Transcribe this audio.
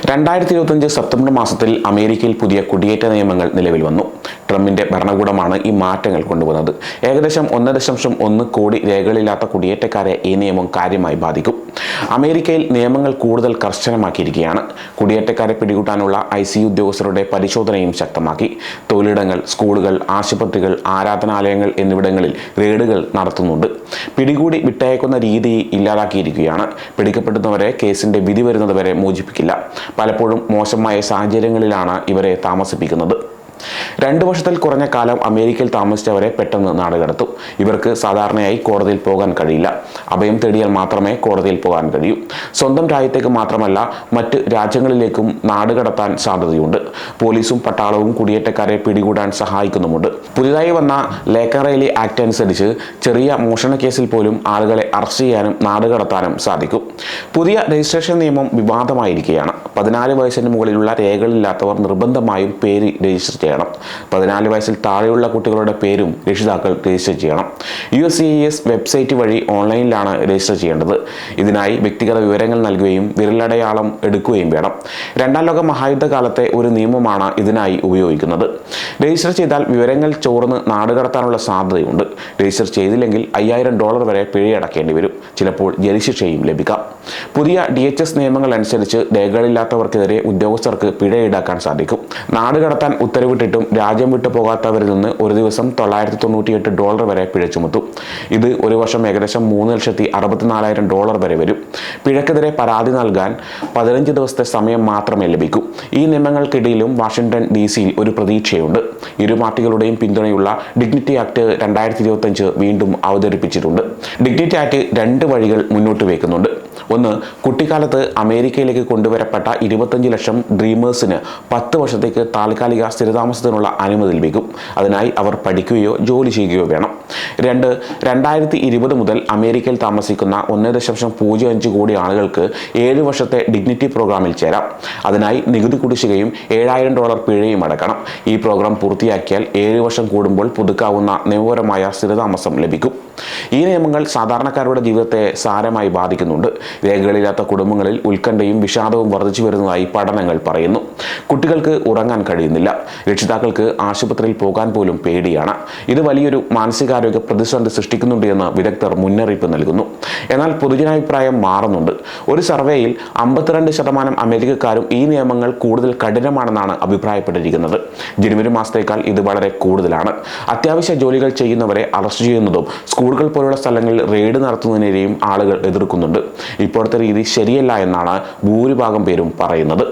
2025 September മാസത്തിൽ അമേരിക്കയിൽ പുതിയ കുടിയേറ്റ നിയമങ്ങൾ നിലവിൽ വന്നു. ട്രംപിന്റെ ഭരണകൂടമാണ് ഈ മാറ്റങ്ങൾ കൊണ്ടുവന്നത്. ഏകദേശം 1.1 കോടി രേഖകളില്ലാത്ത കുടിയേറ്റക്കാരെ ഈ നിയമം കാര്യമായി ബാധിക്കും. അമേരിക്കയിൽ നിയമങ്ങൾ കൂടുതൽ കർശനമാക്കിയിരിക്കുകയാണ്. കുടിയേറ്റക്കാരെ പിടികൂട്ടാനുള്ള ICE ഉദ്യോഗസ്ഥരുടെ പരിശോധനയും ശക്തമാക്കി. തൊഴിലിടങ്ങൾ, സ്കൂളുകൾ, ആശുപത്രികൾ, ആരാധനാലയങ്ങൾ എന്നിവിടങ്ങളിൽ റെയ്ഡുകൾ നടത്തുന്നുണ്ട്. പിടികൂടി വിട്ടയക്കുന്ന രീതി ഇല്ലാതാക്കിയിരിക്കുകയാണ്. പിടിക്കപ്പെടുന്നവരെ കേസിന്റെ വിധി വരുന്നതുവരെ മോചിപ്പിക്കില്ല. പലപ്പോഴും മോശമായ സാഹചര്യങ്ങളിലാണ് ഇവരെ താമസിപ്പിക്കുന്നത്. 2 വർഷത്തിൽ കുറഞ്ഞ കാലം അമേരിക്കയിൽ താമസിച്ചവരെ പെട്ടെന്ന് നാടുകടത്തും. ഇവർക്ക് സാധാരണയായി കോടതിയിൽ പോകാൻ കഴിയില്ല. അഭയം തേടിയാൽ മാത്രമേ കോടതിയിൽ പോകാൻ കഴിയൂ. സ്വന്തം രാജ്യത്തേക്ക് മാത്രമല്ല മറ്റ് രാജ്യങ്ങളിലേക്കും നാടുകടത്താൻ സാധ്യതയുണ്ട്. പോലീസും പട്ടാളവും കുടിയേറ്റക്കാരെ പിടികൂടാൻ സഹായിക്കുന്നുമുണ്ട്. പുതിയതായി വന്ന ലേക്കറേലി ആക്ട് അനുസരിച്ച് ചെറിയ മോഷണ കേസിൽ പോലും ആളുകളെ അറസ്റ്റ് ചെയ്യാനും നാടുകടത്താനും സാധിക്കും. പുതിയ രജിസ്ട്രേഷൻ നിയമം വിവാദമായിരിക്കുകയാണ്. 14 വയസ്സിന് മുകളിലുള്ള രേഖകളില്ലാത്തവർ നിർബന്ധമായും പേര് രജിസ്റ്റർ ചെയ്യണം. 14 വയസ്സിൽ താഴെയുള്ള കുട്ടികളുടെ പേരും രക്ഷിതാക്കൾ രജിസ്റ്റർ ചെയ്യണം. USCIS വെബ്സൈറ്റ് വഴി ഓൺലൈനിലാണ് രജിസ്റ്റർ ചെയ്യേണ്ടത്. ഇതിനായി വ്യക്തിഗത വിവരങ്ങൾ നൽകുകയും വിരലടയാളം എടുക്കുകയും വേണം. 2ാം ലോക മഹായുദ്ധകാലത്തെ ഒരു നിയമമാണ് ഇതിനായി ഉപയോഗിക്കുന്നത്. രജിസ്റ്റർ ചെയ്താൽ വിവരങ്ങൾ ചോർന്ന് നാടുകടത്താനുള്ള സാധ്യതയുണ്ട്. രജിസ്റ്റർ ചെയ്തില്ലെങ്കിൽ $5000 വരെ പിഴയടക്കേണ്ടി വരും. ചിലപ്പോൾ ജയിൽശിക്ഷയും ലഭിക്കാം. പുതിയ DHS നിയമങ്ങൾ അനുസരിച്ച് രേഖകളില്ലാത്തവർക്കെതിരെ ഉദ്യോഗസ്ഥർക്ക് പിഴ ഈടാക്കാൻ സാധിക്കും. നാടുകടത്താൻ ഉത്തരവിട്ടിട്ടും രാജ്യം വിട്ടു പോകാത്തവരിൽ നിന്ന് ഒരു ദിവസം $998 വരെ പിഴ ചുമത്തും. ഇത് ഒരു വർഷം ഏകദേശം $3,64,000 വരെ വരും. പിഴക്കെതിരെ പരാതി നൽകാൻ 15 ദിവസത്തെ സമയം മാത്രമേ ലഭിക്കൂ. ഈ നിയമങ്ങൾക്കിടയിലും വാഷിംഗ്ടൺ DC-യിൽ ഒരു പ്രതീക്ഷയുണ്ട്. ഇരു പാർട്ടികളുടെയും പിന്തുണയുള്ള ഡിഗ്നിറ്റി ആക്ട് 2025 വീണ്ടും അവതരിപ്പിച്ചിട്ടുണ്ട്. ഡിഗ്നിറ്റി ആക്ട് 2 വഴികൾ മുന്നോട്ട് വയ്ക്കുന്നുണ്ട്. ഒന്ന്, കുട്ടിക്കാലത്ത് അമേരിക്കയിലേക്ക് കൊണ്ടുവരപ്പെട്ട 25 ലക്ഷം ഡ്രീമേഴ്സിന് 10 വർഷത്തേക്ക് താൽക്കാലിക സ്ഥിരതാമസത്തിനുള്ള അനുമതി ലഭിക്കും. അതിനായി അവർ പഠിക്കുകയോ ജോലി ചെയ്യുകയോ വേണം. 2, 2020 മുതൽ അമേരിക്കയിൽ താമസിക്കുന്ന 1.05 കോടി ആളുകൾക്ക് 7 വർഷത്തെ ഡിഗ്നിറ്റി പ്രോഗ്രാമിൽ ചേരാം. അതിനായി നികുതി കുടിശ്ശികയും $7,000 പിഴയും അടക്കണം. ഈ പ്രോഗ്രാം പൂർത്തിയാക്കിയാൽ 7 വർഷം കൂടുമ്പോൾ പുതുക്കാവുന്ന നിയമപരമായ സ്ഥിരതാമസം ലഭിക്കും. ഈ നിയമങ്ങൾ സാധാരണക്കാരുടെ ജീവിതത്തെ സാരമായി ബാധിക്കുന്നുണ്ട്. രേഖകളില്ലാത്ത കുടുംബങ്ങളിൽ ഉത്കണ്ഠയും വിഷാദവും വർദ്ധിച്ചു വരുന്നതായി പഠനങ്ങൾ പറയുന്നു. കുട്ടികൾക്ക് ഉറങ്ങാൻ കഴിയുന്നില്ല. രക്ഷിതാക്കൾക്ക് ആശുപത്രിയിൽ പോകാൻ പോലും പേടിയാണ്. ഇത് വലിയൊരു മാനസികാരോഗ്യ പ്രതിസന്ധി സൃഷ്ടിക്കുന്നുണ്ട് എന്ന് വിദഗ്ധർ മുന്നറിയിപ്പ് നൽകുന്നു. എന്നാൽ പൊതുജനാഭിപ്രായം മാറുന്നുണ്ട്. ഒരു സർവേയിൽ 52% അമേരിക്കക്കാരും ഈ നിയമങ്ങൾ കൂടുതൽ കഠിനമാണെന്നാണ് അഭിപ്രായപ്പെട്ടിരിക്കുന്നത്. ജനുവരി മാസത്തേക്കാൾ ഇത് വളരെ കൂടുതലാണ്. അത്യാവശ്യ ജോലികൾ ചെയ്യുന്നവരെ അറസ്റ്റ് ചെയ്യുന്നതും സ്കൂളുകൾ പോലുള്ള സ്ഥലങ്ങളിൽ റെയ്ഡ് നടത്തുന്നതിനെയും ആളുകൾ എതിർക്കുന്നുണ്ട്. ഇപ്പോഴത്തെ രീതി ശരിയല്ല എന്നാണ് ഭൂരിഭാഗം പേരും പറയുന്നത്.